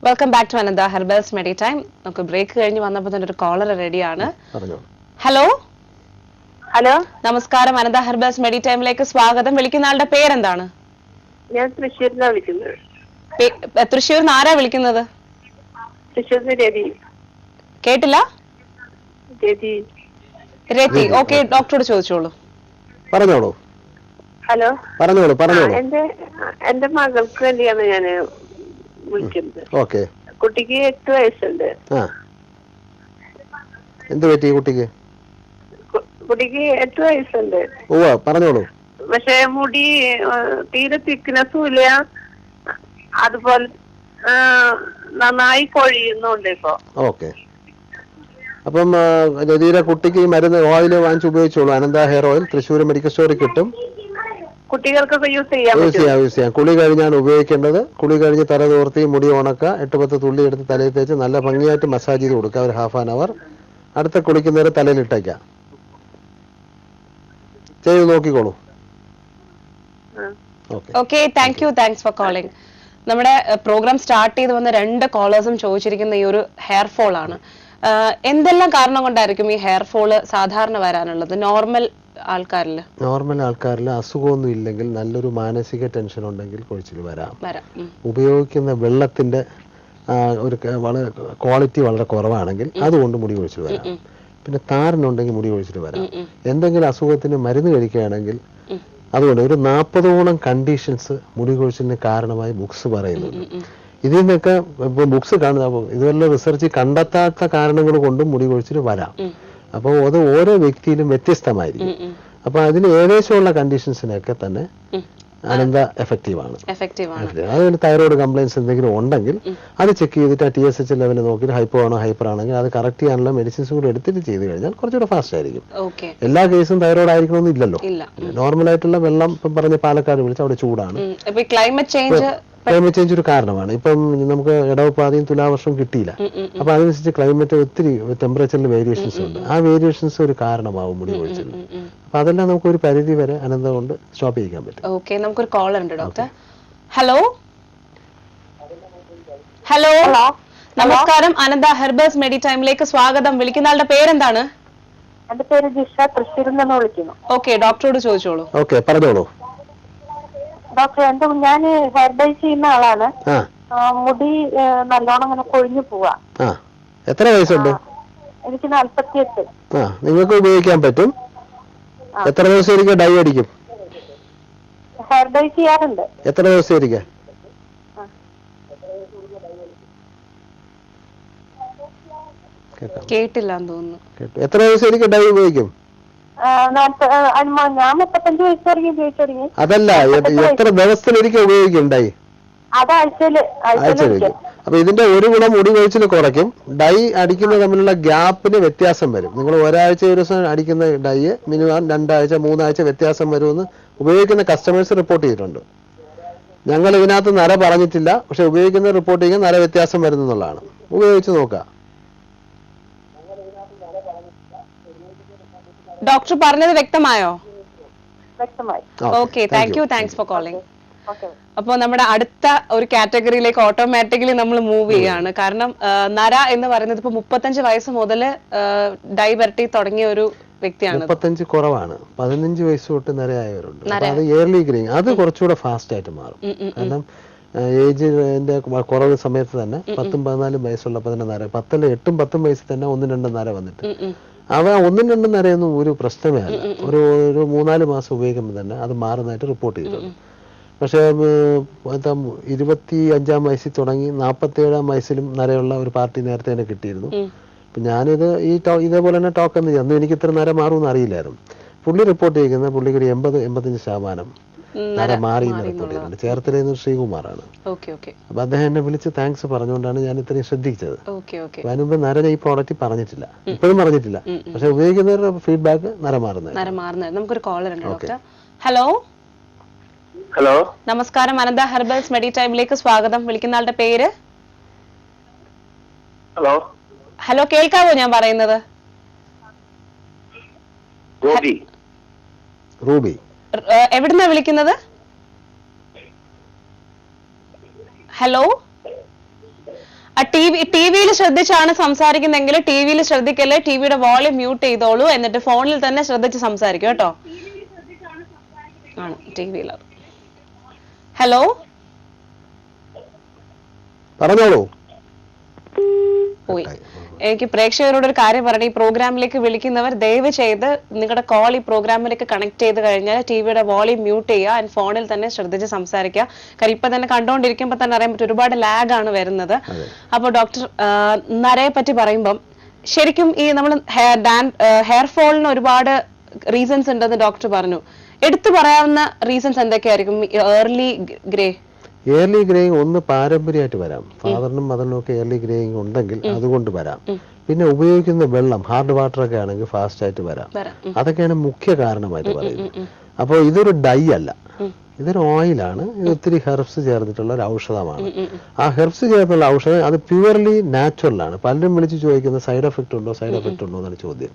Welcome back to Ananta herbals medi time. നമുക്ക് break കഴിഞ്ഞ് വന്നപ്പോൾ തന്നെ ഒരു കോളർ റെഡിയാണ്. ഹലോ ഹലോ, നമസ്കാരം. അനന്ത ഹെർബൽസ് മെഡി ടൈമിലേക്ക് സ്വാഗതം. വിളിക്കുന്ന ആളുടെ പേരെന്താണ്? ഞാൻ തൃശ്ശൂരിനാണ് വിളിക്കുന്നത്. തൃശ്ശൂരിൽ നിന്ന് ആരാ വിളിക്കുന്നത്? തൃശ്ശൂരിന് രതി. കേട്ടില്ല. രതി. രതി. ഓക്കെ, ഡോക്ടറോട് ചോദിച്ചോളൂ. പറഞ്ഞോളൂ. ഹലോ, പറഞ്ഞോളൂ. എന്റെ മകൾക്ക് വേണ്ടിയാണ് ഞാൻ വിളിക്കുന്നത്. ഓക്കെ. കുട്ടിക്ക് 8 വയസ്സുണ്ട്. എന്ത് പറ്റി കുട്ടിക്ക്? കുട്ടിക്ക് 8 വയസ്സുണ്ട്. പറഞ്ഞോളൂ. പക്ഷെ മുടി തീരെ തിക്നെസ്സും ഇല്ല, അതുപോലെ നന്നായി കൊഴിയുന്നുണ്ട് ഇപ്പൊ. ഓക്കെ. അപ്പം രതിയുടെ കുട്ടിക്ക് ഈ മരുന്ന് ഓയിൽ വാങ്ങിച്ച് ഉപയോഗിച്ചോളൂ. അനന്ത ഹെയർ ഓയിൽ തൃശ്ശൂർ മെഡിക്കൽ സ്റ്റോറിൽ കിട്ടും. കുട്ടികൾക്കൊക്കെ യൂസ് ചെയ്യാം. കുളി കഴിഞ്ഞാണ് ഉപയോഗിക്കേണ്ടത്. കുളി കഴിഞ്ഞ് തല തോർത്തി മുടി ഉണക്ക 8-10 തുള്ളി എടുത്ത് തലയിൽ തേച്ച് നല്ല ഭംഗിയായിട്ട് മസാജ് ചെയ്ത് കൊടുക്കുക. ഒരു ½ ആൻ അവർ. അടുത്ത കുളിക്കുന്നേരം തലയിൽ ഇട്ടേക്കാം. ചെയ്ത് നോക്കിക്കോളൂ. Okay, thanks for calling. നമ്മുടെ പ്രോഗ്രാം സ്റ്റാർട്ട് ചെയ്ത് വന്ന 2 കോളേഴ്സും ചോദിച്ചിരിക്കുന്ന ഈ ഒരു ഹെയർ ഫോൾ ആണ്. എന്തെല്ലാം കാരണം കൊണ്ടായിരിക്കും ഈ ഹെയർ ഫോള് സാധാരണ വരാനുള്ളത്? നോർമൽ ആൾക്കാരിൽ അസുഖമൊന്നും ഇല്ലെങ്കിൽ നല്ലൊരു മാനസിക ടെൻഷൻ ഉണ്ടെങ്കിൽ കൊഴിച്ചിൽ വരാം. ഉപയോഗിക്കുന്ന വെള്ളത്തിന്റെ ഒരു ക്വാളിറ്റി വളരെ കുറവാണെങ്കിൽ അതുകൊണ്ട് മുടി കൊഴിച്ചിൽ വരാം. പിന്നെ താരനുണ്ടെങ്കിൽ മുടി കൊഴിച്ചിൽ വരാം. എന്തെങ്കിലും അസുഖത്തിന് മരുന്ന് കഴിക്കുകയാണെങ്കിൽ അതുകൊണ്ട് ഒരു 40ഓളം കണ്ടീഷൻസ് മുടി കൊഴിച്ചിലിന് കാരണമായി ബുക്സ് പറയുന്നുണ്ട്. ഇതിൽ നിന്നൊക്കെ ഇപ്പൊ ബുക്സ് കാണുന്ന ഇതുവല്ല റിസർച്ച് കണ്ടെത്താത്ത കാരണങ്ങൾ കൊണ്ടും മുടി കൊഴിച്ചിൽ വരാം. അപ്പോൾ അത് ഓരോ വ്യക്തിയിലും വ്യത്യസ്തമായിരിക്കും. അപ്പൊ അതിന് ഏകദേശമുള്ള കണ്ടീഷൻസിനൊക്കെ തന്നെ അനന്ത എഫക്റ്റീവാണ്. അതുപോലെ തൈറോയ്ഡ് കംപ്ലൈൻസ് എന്തെങ്കിലും ഉണ്ടെങ്കിൽ അത് ചെക്ക് ചെയ്തിട്ട് ആ TSH ലെവൽ നോക്കിയിട്ട് ഹൈപ്പോ ആണോ ഹൈപ്പർ ആണെങ്കിൽ അത് കറക്റ്റ് ചെയ്യാനുള്ള മെഡിസിൻസ് കൂടെ എടുത്തിട്ട് ചെയ്ത് കഴിഞ്ഞാൽ കുറച്ചുകൂടെ ഫാസ്റ്റ് ആയിരിക്കും. എല്ലാ കേസും തൈറോയ്ഡ് ആയിരിക്കണമെന്ന് ഇല്ലല്ലോ. നോർമൽ ആയിട്ടുള്ള വെള്ളം ഇപ്പം പറഞ്ഞ പാലക്കാട് വിളിച്ച് അവിടെ ചൂടാണ്. ക്ലൈമറ്റ് ചേഞ്ച് ഒരു കാരണമാണ്. ഇപ്പം നമുക്ക് ഇടവപ്പാതിയും തുലാവർഷവും കിട്ടിയില്ല. അപ്പൊ അതനുസരിച്ച് ക്ലൈമറ്റ് ഒത്തിരി ടെമ്പറേച്ചറിൽ വേരിയേഷൻസ് ഉണ്ട്. ആ വേരിയേഷൻസ് ഒരു കാരണമാവും മുടി കൊഴിച്ചിൽ. അപ്പൊ അതെല്ലാം നമുക്ക് ഒരു പരിധി വരെ അനന്ത കൊണ്ട് സ്റ്റോപ്പ് ചെയ്യിക്കാൻ പറ്റും. ഓക്കെ, നമുക്കൊരു കോളർ ഉണ്ട് ഡോക്ടർ. ഹലോ ഹലോ നമസ്കാരം. അനന്ത ഹെർബൽസ് മെഡി ടൈമിലേക്ക് സ്വാഗതം. വിളിക്കുന്ന ആളുടെ പേരെന്താണ്? എന്റെ പേര് ജിഷ, തൃശ്ശൂരിൽ നിന്ന് വിളിക്കുന്നു. ഓക്കെ, ഡോക്ടറോട് ചോദിച്ചോളൂ. ഓക്കെ, പറഞ്ഞോളൂ. ഡോക്ടർ, ഞാൻ ഹെയർ ഡൈ ചെയ്യുന്ന ആളാണ്. മുടി നല്ലോണം അങ്ങനെ കൊഴിഞ്ഞു പോവാ. എത്ര വയസ്സുണ്ട്? എനിക്ക് 48. നിങ്ങൾക്ക് ഉപയോഗിക്കാൻ പറ്റും. എത്ര ദിവസം ഇരിക്കും ഡൈ അടിക്കും? ഹെയർ ഡൈ ചെയ്യാറുണ്ട്. എത്ര ദിവസം ഇരിക്കും? കേട്ടില്ലാന്ന് തോന്നുന്നു. എത്ര ദിവസം ഇരിക്കും ഡൈ ഉപയോഗിക്കും? ഞാൻ 35 വയസ്സ് തുടങ്ങി ഉപയോഗിച്ചു തുടങ്ങി. അതല്ല, എത്ര ദിവസത്തിലൊരിക്കൽ ഉപയോഗിക്കും ഡൈ? അത് ആഴ്ചയില്. അപ്പൊ ഇതിന്റെ ഒരു ഗുണം മുടി കൊഴിച്ചിൽ കുറയ്ക്കും. ഡൈ അടിക്കുന്നത് തമ്മിലുള്ള ഗ്യാപ്പിന് വ്യത്യാസം വരും. നിങ്ങൾ ഒരാഴ്ച ഒരു ദിവസം അടിക്കുന്ന ഡൈ മിനിമം 2 ആഴ്ച 3 ആഴ്ച വ്യത്യാസം വരുമെന്ന് ഉപയോഗിക്കുന്ന കസ്റ്റമേഴ്സ് റിപ്പോർട്ട് ചെയ്തിട്ടുണ്ട്. ഞങ്ങൾ ഇതിനകത്ത് നര പറഞ്ഞിട്ടില്ല, പക്ഷെ ഉപയോഗിക്കുന്ന റിപ്പോർട്ട് ചെയ്യുന്ന നര വ്യത്യാസം വരുന്നുള്ളതാണ്. ഉപയോഗിച്ച് നോക്കുക. ഡോക്ടർ പറഞ്ഞത് വ്യക്തമായോ? വ്യക്തമായി. Okay, thanks for calling. അപ്പോൾ നമ്മുടെ അടുത്ത ഒരു കാറ്റഗറിയിലേക്ക് ഓട്ടോമാറ്റിക്കലി നമ്മൾ മൂവ് ചെയ്യാണ്. കാരണം നര എന്ന് പറയുന്നത് ഇപ്പൊ 35 വയസ്സ് മുതൽ ഡൈ വരട്ടി തുടങ്ങിയ ഒരു വ്യക്തിയാണ്. 35 കുറവാണ്. 15 വയസ്സ് തൊട്ട് നരയായവരുണ്ട്. അത് ഇയർലി ഗ്രീയിങ് അത് കുറച്ചുകൂടെ ഫാസ്റ്റ് ആയിട്ട് മാറും. കാരണം ഏജിന്റെ കുറവ് സമയത്ത് തന്നെ 10-14 വയസ്സുള്ളപ്പോൾ തന്നെ നര 8-10 വയസ്സിൽ തന്നെ 1-2 നര വന്നിട്ട് അവ 1-2 നരയൊന്നും ഒരു പ്രശ്നമേ അല്ല. ഒരു 3-4 മാസം ഉപയോഗിക്കുമ്പോൾ തന്നെ അത് മാറുന്നതായിട്ട് റിപ്പോർട്ട് ചെയ്തിട്ടുണ്ട്. പക്ഷേ 25-ാം വയസ്സിൽ തുടങ്ങി 47-ാം വയസ്സിലും നരയുള്ള ഒരു പാർട്ടി നേരത്തെ തന്നെ കിട്ടിയിരുന്നു. അപ്പം ഞാനിത് ഇതേപോലെ തന്നെ ടോക്ക് എന്ന് അന്ന് എനിക്ക് ഇത്ര നര മാറുമെന്ന് അറിയില്ലായിരുന്നു. പുള്ളി റിപ്പോർട്ട് ചെയ്യുന്ന പുള്ളിക്ക് ഒരു 80-85% നര മാറി എന്ന് റിപ്പോർട്ട് ചെയ്യുന്നുണ്ട്. ചേർത്തലയിൽ ശ്രീകുമാറാണ്. അപ്പൊ അദ്ദേഹം എന്നെ വിളിച്ച് താങ്ക്സ് പറഞ്ഞുകൊണ്ടാണ് ഞാൻ ഇത്രയും ശ്രദ്ധിച്ചത്. അതിന് മുമ്പ് നര ഈ പ്രോഡക്റ്റ് പറഞ്ഞിട്ടില്ല, ഇപ്പോഴും പറഞ്ഞിട്ടില്ല. പക്ഷെ ഉപയോഗിക്കുന്നവരുടെ ഫീഡ്ബാക്ക് നര മാറുന്നത്. നമുക്കൊരു കോളർ ഉണ്ട് ഡോക്ടർ. ഹലോ ഹലോ, നമസ്കാരം. അനന്ത ഹെർബൽസ് മെഡി ടൈമിലേക്ക് സ്വാഗതം. വിളിക്കുന്ന ആളുടെ പേര്? ഹലോ, കേൾക്കാവോ ഞാൻ പറയുന്നത്? റൂബി. എവിടുന്നാ വിളിക്കുന്നത്? ഹലോ ടിവിയിൽ ശ്രദ്ധിച്ചാണ് സംസാരിക്കുന്നെങ്കിൽ ടിവിയിൽ ശ്രദ്ധിക്കല്ലേ, ടിവിയുടെ വോളിയം മ്യൂട്ട് ചെയ്തോളൂ, എന്നിട്ട് ഫോണിൽ തന്നെ ശ്രദ്ധിച്ച് സംസാരിക്കും കേട്ടോ. ആണ് ടിവിയിൽ. ഹലോ, പറഞ്ഞോളൂ. പോയി. എനിക്ക് പ്രേക്ഷകരോട് ഒരു കാര്യം പറയണം. ഈ പ്രോഗ്രാമിലേക്ക് വിളിക്കുന്നവർ ദയവ് ചെയ്ത് നിങ്ങളുടെ കോൾ ഈ പ്രോഗ്രാമിലേക്ക് കണക്ട് ചെയ്ത് കഴിഞ്ഞാൽ ടിവിയുടെ വോളിയം മ്യൂട്ട് ചെയ്യുക, ആൻഡ് ഫോണിൽ തന്നെ ശ്രദ്ധിച്ച് സംസാരിക്കുക. കാരണം ഇപ്പൊ തന്നെ കണ്ടുകൊണ്ടിരിക്കുമ്പോൾ തന്നെ അറിയാൻ പറ്റും ഒരുപാട് ലാഗ് ആണ് വരുന്നത്. അപ്പോൾ ഡോക്ടർ, നരയെ പറ്റി പറയുമ്പം ശരിക്കും ഈ നമ്മൾ ഹെയർ ഫോളിന് ഒരുപാട് റീസൺസ് ഉണ്ടെന്ന് ഡോക്ടർ പറഞ്ഞു. എടുത്തു പറയാവുന്ന റീസൺസ് എന്തൊക്കെയായിരിക്കും? ഏർലി ഗ്രേയിങ് ഒന്ന് പാരമ്പര്യമായിട്ട് വരാം. ഫാദറിനും മദറിനും ഒക്കെ ഏർലി ഗ്രേയിങ് ഉണ്ടെങ്കിൽ അതുകൊണ്ട് വരാം. പിന്നെ ഉപയോഗിക്കുന്ന വെള്ളം ഹാർഡ് വാട്ടർ ഒക്കെ ആണെങ്കിൽ ഫാസ്റ്റ് ആയിട്ട് വരാം. അതൊക്കെയാണ് മുഖ്യ കാരണമായിട്ട് പറയുന്നത്. അപ്പോൾ ഇതൊരു ഡൈ അല്ല, ഇതൊരു ഓയിലാണ്. ഇത് ഒത്തിരി ഹെർബ്സ് ചേർന്നിട്ടുള്ള ഒരു ഔഷധമാണ്. ആ ഹെർബ്സ് ചേർന്നുള്ള ഔഷധം അത് പ്യുവർലി നാച്ചുറൽ ആണ്. പലരും വിളിച്ച് ചോദിക്കുന്ന സൈഡ് എഫക്ട് ഉണ്ടോ എന്നാണ് ചോദ്യം.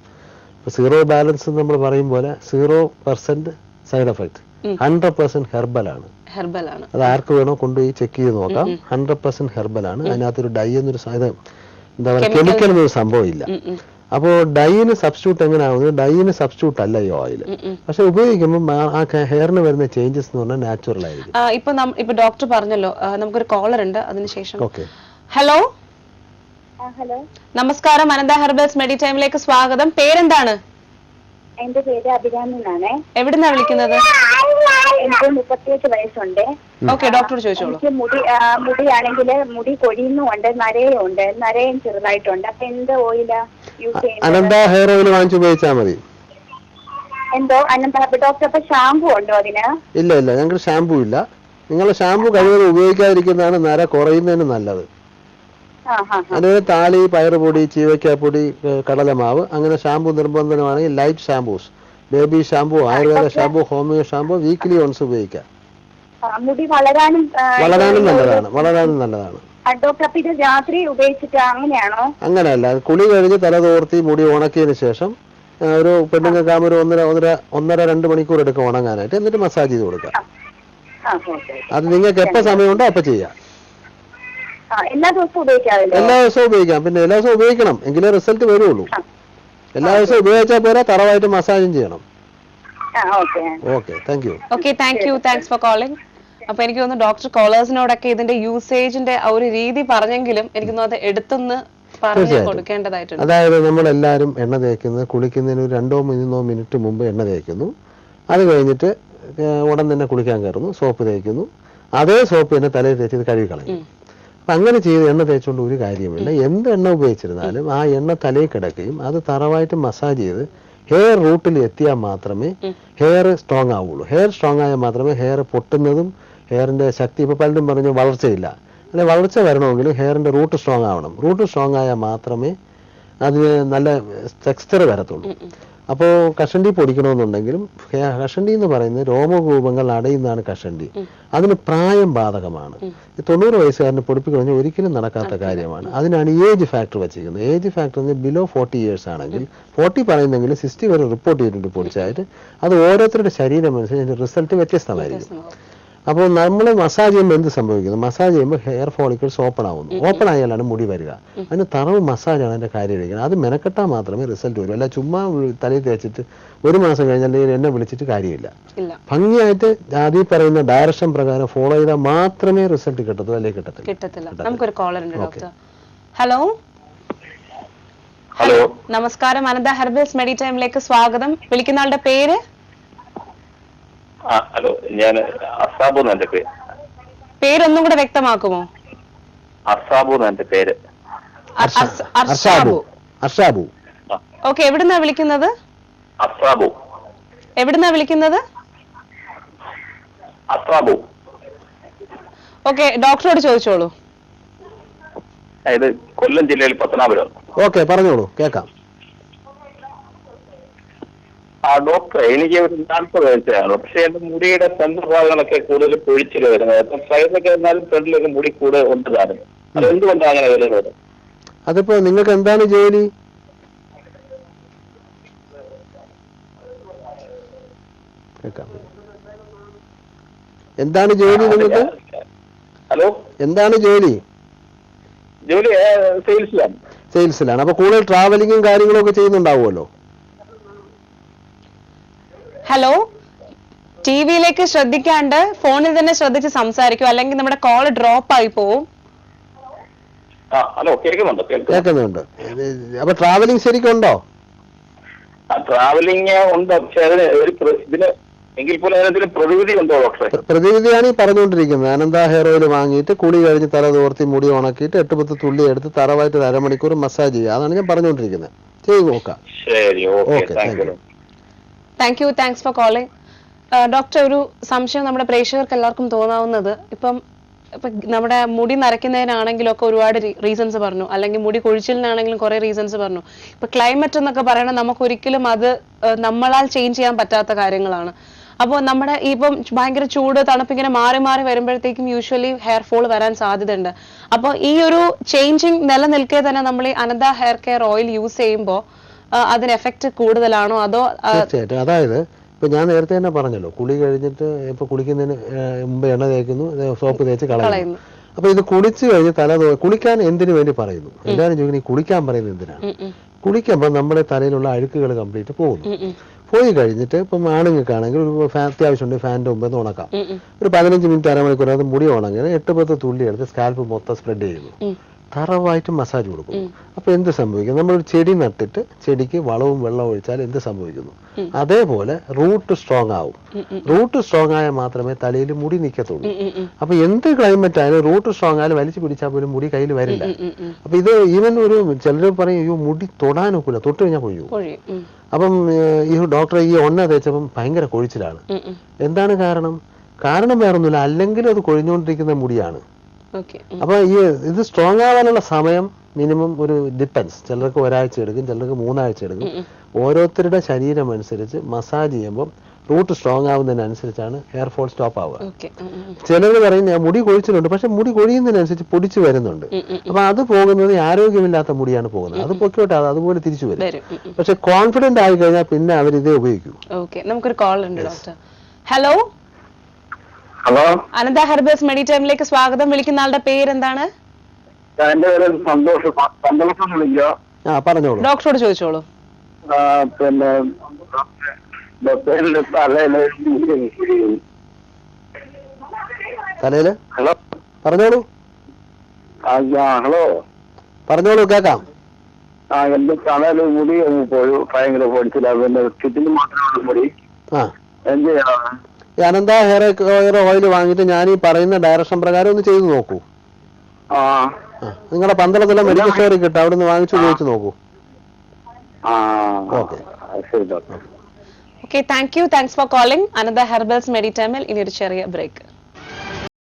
ഇപ്പൊ സീറോ ബാലൻസ് നമ്മൾ പറയും പോലെ 0% സൈഡ് എഫക്ട്, 100% ഹെർബലാണ്. അത് ആർക്ക് വേണോ കൊണ്ടുപോയി ചെക്ക് ചെയ്ത് നോക്കാം. 100% ഹെർബലാണ്. അതിനകത്തൊരു ഡൈ എന്നൊരു എന്താ പറയുക, കെമിക്കൽ എന്നൊരു സംഭവം ഇല്ല. അപ്പോൾ ഡൈന് സബ്സ്റ്റിറ്റ്യൂട്ട് എങ്ങനെയാവുന്നത്? ഡൈന് സബ്സ്റ്റിറ്റ്യൂട്ട് അല്ല ഈ ഓയിൽ. പക്ഷെ ഉപയോഗിക്കുമ്പോൾ ആ ഹെയറിന് വരുന്ന ചേഞ്ചസ് എന്ന് പറഞ്ഞാൽ നാച്ചുറൽ ആയിരിക്കും. ഇപ്പൊ ഡോക്ടർ പറഞ്ഞല്ലോ, നമുക്കൊരു കോളർ ഉണ്ട്, അതിനുശേഷം. ഓക്കെ. ഹലോ, ഹലോ, നമസ്കാരം. അനന്ത ഹെർബൽസ് മെഡി ടൈമിലേക്ക് സ്വാഗതം. പേരെന്താണ്? എന്റെ പേര് അഭിരാമി എന്നാണ്. എവിടുന്നാ വിളിക്കുന്നത്? എനിക്ക് 38 വയസ്സുണ്ട്. ഓക്കെ, ഡോക്ടർ ചോദിച്ചോളൂ. എനിക്ക് മുടിയാണെങ്കിൽ മുടി കൊഴിയുന്നുണ്ട്, നരയുണ്ട്, നരയും ചെറുതായിട്ടുണ്ട്. അപ്പൊ എന്ത് ഓയിലാ യൂസ് ചെയ്യുന്നത്? അനന്ത ഹെയർ ഓയിൽ വാങ്ങിച്ച് ഉപയോഗിച്ചാൽ മതി. എന്തോ അനന്ത ഡോക്ടർ, അപ്പൊ ഷാമ്പു ഉണ്ടോ അതിന്? ഇല്ല, ഞങ്ങൾക്ക് ഷാമ്പു ഇല്ല. നിങ്ങൾ ഷാമ്പു കഴിവതും ഉപയോഗിക്കാതിരിക്കുന്നതാണ് നര കുറയുന്നതിന് നല്ലത്. അതിന് താളി, പയറുപൊടി, ചീവയ്ക്കാപ്പൊടി, കടലമാവ്, അങ്ങനെ ഷാമ്പു നിർബന്ധമാണെങ്കിൽ light shampoos, baby shampoo, ayurveda shampoo, homeo shampoo weekly once ഉപയോഗിക്കാം. മുടി വളരാനും നല്ലതാണ്. രാത്രി ഉപയോഗിച്ചിട്ട് അങ്ങനെയാണോ? അങ്ങനെയല്ല, കുളി കഴിഞ്ഞ് തല തോർത്തി മുടി ഉണക്കിയതിന് ശേഷം ഒരു പെണ്ണുങ്ങൾക്കാകുമ്പോൾ ഒരു 1.5-2 മണിക്കൂർ എടുക്കും ഉണങ്ങാനായിട്ട്. എന്നിട്ട് മസാജ് ചെയ്ത് കൊടുക്കാം. അത് നിങ്ങൾക്ക് എപ്പോൾ സമയമുണ്ടോ അപ്പൊ ചെയ്യാം. എല്ലാ ദിവസവും ഉപയോഗിക്കാം. പിന്നെ എല്ലാ ദിവസവും ഉപയോഗിക്കണം, എങ്കിലേ റിസൾട്ട് വരുള്ളൂ. എല്ലാ ദിവസവും ഉപയോഗിച്ചാൽ പോരാ, തറവായിട്ട് മസാജും ചെയ്യണം. Thanks for calling. അപ്പൊ എനിക്ക് തോന്നുന്നു ഡോക്ടർ കോളേഴ്സിനോടൊക്കെ ഇതിന്റെ യൂസേജിന്റെ ഒരു രീതി പറഞ്ഞെങ്കിലും എനിക്ക് തോന്നുന്നു അത് എടുത്തൊന്ന് പറഞ്ഞു കൊടുക്കേണ്ടതായിട്ടുണ്ട്. അതായത് നമ്മളെല്ലാവരും എണ്ണ തേക്കുന്നത് കുളിക്കുന്നതിന് ഒരു 2-3 മിനിറ്റ് മുമ്പ് എണ്ണ തേക്കുന്നു. അത് കഴിഞ്ഞിട്ട് ഉടൻ തന്നെ കുളിക്കാൻ കയറുന്നു, സോപ്പ് തേക്കുന്നു. അതേ സോപ്പ് തന്നെ തലയിൽ തേച്ചത് കഴുകി കളയും. അപ്പം അങ്ങനെ ചെയ്ത് എണ്ണ തേച്ചുകൊണ്ട് ഒരു കാര്യമില്ല. എന്ത് എണ്ണ ഉപയോഗിച്ചിരുന്നാലും ആ എണ്ണ തലയിൽ കിടക്കുകയും അത് തറവായിട്ട് മസാജ് ചെയ്ത് ഹെയർ റൂട്ടിൽ എത്തിയാൽ മാത്രമേ ഹെയർ സ്ട്രോങ് ആവുള്ളൂ. ഹെയർ സ്ട്രോങ് ആയാൽ മാത്രമേ ഹെയർ പൊട്ടുന്നതും ഹെയറിന്റെ ശക്തി, ഇപ്പൊ പലരും പറഞ്ഞു വളർച്ചയില്ല, അല്ലെ വളർച്ച വരണമെങ്കിൽ ഹെയറിന്റെ റൂട്ട് സ്ട്രോങ് ആവണം. റൂട്ട് സ്ട്രോങ് ആയാൽ മാത്രമേ അതിന് നല്ല ടെക്സ്ചർ വരത്തുള്ളൂ. അപ്പോൾ കഷണ്ടി പൊടിക്കണമെന്നുണ്ടെങ്കിലും, കഷണ്ടി എന്ന് പറയുന്നത് രോമകൂപങ്ങൾ അടയുന്നതാണ് കഷണ്ടി. അതിന് പ്രായം ബാധകമാണ്. 90 വയസ്സുകാരന് പൊടിപ്പിക്കണമെങ്കിൽ ഒരിക്കലും നടക്കാത്ത കാര്യമാണ്. അതിനാണ് ഏജ് ഫാക്ടർ വെച്ചിരിക്കുന്നത്. ഏജ് ഫാക്ടർ എന്ന് ബിലോ 40 ഇയേഴ്സ് ആണെങ്കിൽ, 40 പറയുന്നെങ്കിൽ 60 വരെ റിപ്പോർട്ട് ചെയ്തിട്ടുണ്ട് പൊടിച്ചായിട്ട്. അത് ഓരോരുത്തരുടെ ശരീരം അനുസരിച്ച് റിസൾട്ട് വ്യത്യസ്തമായിരിക്കും. അപ്പോൾ നമ്മൾ മസാജ് ചെയ്യുമ്പോൾ എന്ത് സംഭവിക്കുന്നു? മസാജ് ചെയ്യുമ്പോൾ ഹെയർ ഫോളിക്കിൾസ് ഓപ്പൺ ആവുന്നു. ഓപ്പൺ ആയാലാണ് മുടി വരിക. അതിന് തറവ് മസാജാണ് അതിന്റെ കാര്യം ഇരിക്കുന്നത്. അത് മെനക്കെട്ടാൽ മാത്രമേ റിസൾട്ട് വരൂ. അല്ല ചുമ്മാ തലയിൽ തേച്ചിട്ട് 1 മാസം കഴിഞ്ഞാൽ എന്നെ വിളിച്ചിട്ട് കാര്യമില്ല. ഭംഗിയായിട്ട് ആദ്യം പറയുന്ന ഡയറക്ഷൻ പ്രകാരം ഫോളോ ചെയ്താൽ മാത്രമേ റിസൾട്ട് കിട്ടത്തുള്ളൂ, അല്ലെങ്കിൽ കിട്ടത്തില്ല. നമുക്കൊരു കോളർ ഉണ്ട് ഡോക്ടർ. ഹലോ, ഹലോ, നമസ്കാരം. അനന്ത ഹെർബൽസ് മെഡി ടൈമിലേക്ക് സ്വാഗതം. വിളിക്കുന്ന ആളുടെ പേര്? ഹലോ, ഞാൻ അസാബു എന്റെ പേര്. പേരൊന്നും കൂടെ വ്യക്തമാക്കുമോ? അസാബു എന്റെ പേര്. അർഷാബു. ഓക്കെ, എവിടുന്നാ വിളിക്കുന്നത്? അസാബു. എവിടുന്നാ വിളിക്കുന്നത്? അസാബു. ഓക്കെ, ഡോക്ടറോട് ചോദിച്ചോളൂ. ഇത് കൊല്ലം ജില്ലയിൽ പത്തനാപുരം. ഓക്കെ, പറഞ്ഞോളൂ, കേൾക്കാം. ഡോക്ടർ, എനിക്ക് ഒരു 40 വയസ്സാണ്. പക്ഷെ എന്റെ മുടിയുടെ സെന്റർ ഭാഗങ്ങളൊക്കെ കൂടുതൽ പൊഴിച്ചിൽ വരുന്നത്. അപ്പം സൈഡിലൊക്കെ എന്നാലും ഫ്രണ്ടിലൊക്കെ മുടി കൂടെ ഉണ്ട് താനും. അത് എന്തുകൊണ്ടാണ് അങ്ങനെ വരുന്നത്? അതിപ്പോ നിങ്ങൾക്ക് എന്താണ് ജോലി? എന്താണ് ജോലി നിങ്ങൾക്ക്? ഹലോ, എന്താണ് ജോലി? ജോലി സെയിൽസിലാണ്. സെയിൽസിലാണ്. അപ്പൊ കൂടുതൽ ട്രാവലിങ്ങും കാര്യങ്ങളും ഒക്കെ ചെയ്യുന്നുണ്ടാവുമല്ലോ. ഹലോ, ടിവിയിലേക്ക് ശ്രദ്ധിക്കാണ്ട് ഫോണിൽ തന്നെ ശ്രദ്ധിച്ച് സംസാരിക്കും, അല്ലെങ്കിൽ നമ്മുടെ കോൾ ഡ്രോപ്പ് ആയി പോവും. ഹലോ, കേൾക്കുന്നുണ്ട്. അപ്പൊ ട്രാവലിംഗ് ശരിക്കും ഉണ്ടോ? ട്രാവലിംഗ് ഉണ്ട്, പക്ഷെ അതിന് ഇതിന് എങ്കിൽ പോലും അതിനൊരു പ്രതിവിധി ഉണ്ടോ ഡോക്ടറെ? പ്രതിവിധിയാണ് ഈ പറഞ്ഞുകൊണ്ടിരിക്കുന്നത്. അനന്ത ഹെയർ ഓയിൽ വാങ്ങിയിട്ട് കുളി കഴിഞ്ഞ് തല തോർത്തി മുടി ഉണക്കിയിട്ട് 8-10 തുള്ളി എടുത്ത് തറവായിട്ട് 1/2 മണിക്കൂർ മസാജ് ചെയ്യുക. അതാണ് ഞാൻ പറഞ്ഞുകൊണ്ടിരിക്കുന്നത്. ചെയ്ത് നോക്കാം. ശരി, okay, thank you. Thanks for calling. Doctor, ഒരു സംശയം നമ്മുടെ പ്രേക്ഷകർക്ക് എല്ലാവർക്കും തോന്നാവുന്നത്, ഇപ്പൊ നമ്മുടെ മുടി നരയ്ക്കുന്നതിനാണെങ്കിലും ഒക്കെ ഒരുപാട് റീസൺസ് പറഞ്ഞു, അല്ലെങ്കിൽ മുടി കൊഴിച്ചിലിനാണെങ്കിലും കുറെ റീസൺസ് പറഞ്ഞു. ഇപ്പൊ ക്ലൈമറ്റ് എന്നൊക്കെ പറയണത് നമുക്ക് ഒരിക്കലും അത് നമ്മളാൽ ചേഞ്ച് ചെയ്യാൻ പറ്റാത്ത കാര്യങ്ങളാണ്. അപ്പോൾ നമ്മുടെ ഇപ്പം ഭയങ്കര ചൂട് തണുപ്പ് ഇങ്ങനെ മാറി മാറി വരുമ്പോഴത്തേക്കും യൂഷ്വലി ഹെയർ ഫോൾ വരാൻ സാധ്യതയുണ്ട്. അപ്പോൾ ഈ ഒരു ചേഞ്ചിങ് നിലനിൽക്കെ തന്നെ നമ്മൾ ഈ അനന്ത ഹെയർ കെയർ ഓയിൽ യൂസ് ചെയ്യുമ്പോൾ അതിന് എഫക്ട് കൂടുതലാണോ അതോ? തീർച്ചയായിട്ടും. അതായത് ഇപ്പൊ ഞാൻ നേരത്തെ തന്നെ പറഞ്ഞല്ലോ, കുളി കഴിഞ്ഞിട്ട് ഇപ്പൊ കുളിക്കുന്നതിന് മുമ്പ് എണ്ണ തേക്കുന്നു, സോപ്പ് തേച്ച് കളയുന്നു. അപ്പൊ ഇത് കുളിച്ച് കഴിഞ്ഞ് കുളിക്കാൻ എന്തിനു വേണ്ടി പറയുന്നു? എല്ലാവരും ചോദിക്കുന്നത് ഈ കുളിക്കാൻ പറയുന്നത് എന്തിനാണ്? കുളിക്കുമ്പോൾ നമ്മുടെ തലയിലുള്ള അഴുക്കുകൾ കംപ്ലീറ്റ് പോകുന്നു. പോയി കഴിഞ്ഞിട്ട് ഇപ്പം ആണുങ്ങൾക്കാണെങ്കിൽ ഒരു അത്യാവശ്യമുണ്ട് ഫാനിന്റെ മുമ്പ് ഉണക്കാം. ഒരു 15 മിനിറ്റ് 1/2 മണിക്കൂർ അത് മുടി ഉണങ്ങിയത് 8-10 തുള്ളി എടുത്ത് സ്കാൽപ്പ് മൊത്തം സ്പ്രെഡ് ചെയ്യുന്നു. തറവായിട്ട് മസാജ് കൊടുക്കും. അപ്പൊ എന്ത് സംഭവിക്കും? നമ്മളൊരു ചെടി നട്ടിട്ട് ചെടിക്ക് വളവും വെള്ളവും ഒഴിച്ചാൽ എന്ത് സംഭവിക്കുന്നു? അതേപോലെ റൂട്ട് സ്ട്രോങ് ആവും. റൂട്ട് സ്ട്രോങ് ആയാൽ മാത്രമേ തലയിൽ മുടി നിൽക്കത്തുള്ളൂ. അപ്പൊ എന്ത് ക്ലൈമറ്റ് ആയാലും റൂട്ട് സ്ട്രോങ് ആയാലും വലിച്ചു പിടിച്ചാൽ പോലും മുടി കയ്യിൽ വരില്ല. അപ്പൊ ഇത് ഈവൻ ഒരു ചിലർ പറയും അയ്യോ മുടി തൊടാനൊക്കില്ല, തൊട്ട് കഴിഞ്ഞാൽ കൊഴിയും. അപ്പം ഈ ഡോക്ടറെ ഈ എണ്ണ തേച്ചപ്പം ഭയങ്കര കൊഴിച്ചിലാണ്. എന്താണ് കാരണം? കാരണം വേറൊന്നുമില്ല, അല്ലെങ്കിൽ അത് കൊഴിഞ്ഞുകൊണ്ടിരിക്കുന്ന മുടിയാണ്. അപ്പൊ ഈ ഇത് സ്ട്രോങ് ആവാനുള്ള സമയം മിനിമം ഒരു ഡിപ്പെൻസ്. ചിലർക്ക് 1 ആഴ്ച എടുക്കും, ചിലർക്ക് 3 ആഴ്ച എടുക്കും. ഓരോരുത്തരുടെ ശരീരം അനുസരിച്ച് മസാജ് ചെയ്യുമ്പോൾ റൂട്ട് സ്ട്രോങ് ആവുന്നതിനനുസരിച്ചാണ് ഹെയർ ഫോൾ സ്റ്റോപ്പ് ആവുക. ചിലർ പറയും ഞാൻ മുടി കൊഴിച്ചിട്ടുണ്ട്, പക്ഷെ മുടി കൊഴിയുന്നതിനനുസരിച്ച് പൊടിച്ചു വരുന്നുണ്ട്. അപ്പൊ അത് പോകുന്നത് ആരോഗ്യമില്ലാത്ത മുടിയാണ് പോകുന്നത്. അത് പൊക്കോട്ടെ, അത് അതുപോലെ തിരിച്ചു വരും. പക്ഷെ കോൺഫിഡന്റ് ആയി കഴിഞ്ഞാൽ പിന്നെ അവർ ഇതേ ഉപയോഗിക്കും. നമുക്കൊരു കോൾ ഉണ്ട് ഡോക്ടർ. ഹലോ, ഹലോ, അനന്ത ഹെർബൽസ് മെഡി ടൈമിലേക്ക് സ്വാഗതം. വിളിക്കുന്ന ആളുടെ പേരെന്താണ്? എന്റെ പേര് സന്തോഷം. പറഞ്ഞോളൂ, ഡോക്ടറോട് ചോദിച്ചോളൂ. പിന്നെ തലയില് ഹലോ, പറഞ്ഞോളൂ. ഹലോ, പറഞ്ഞോളൂ, കേക്കാം. എന്റെ തലയില് മുടി പോയി ഭയങ്കര പൊടിച്ചില്ല. പിന്നെ ചുറ്റിന് മാത്രമേ മുടി. എന്ത് ചെയ്യണം? ഈ അനന്ത ഹെയർ ഓയിൽ വാങ്ങിയിട്ട് ഞാൻ ഈ പറയുന്ന ഡയറക്ഷൻ പ്രകാരം ഒന്ന് ചെയ്തു നോക്കൂ. നിങ്ങളുടെ പന്തളത്തിലെ മെഡിക്കൽ സ്റ്റോറിൽ കിട്ടും, അവിടെ നിന്ന് വാങ്ങിച്ചു ഉപയോഗിച്ച് നോക്കൂ. Okay, thank you. Thanks for calling Ananta herbals medi ടൈമിൽ. ഇനി ഒരു ചെറിയ ബ്രേക്ക്.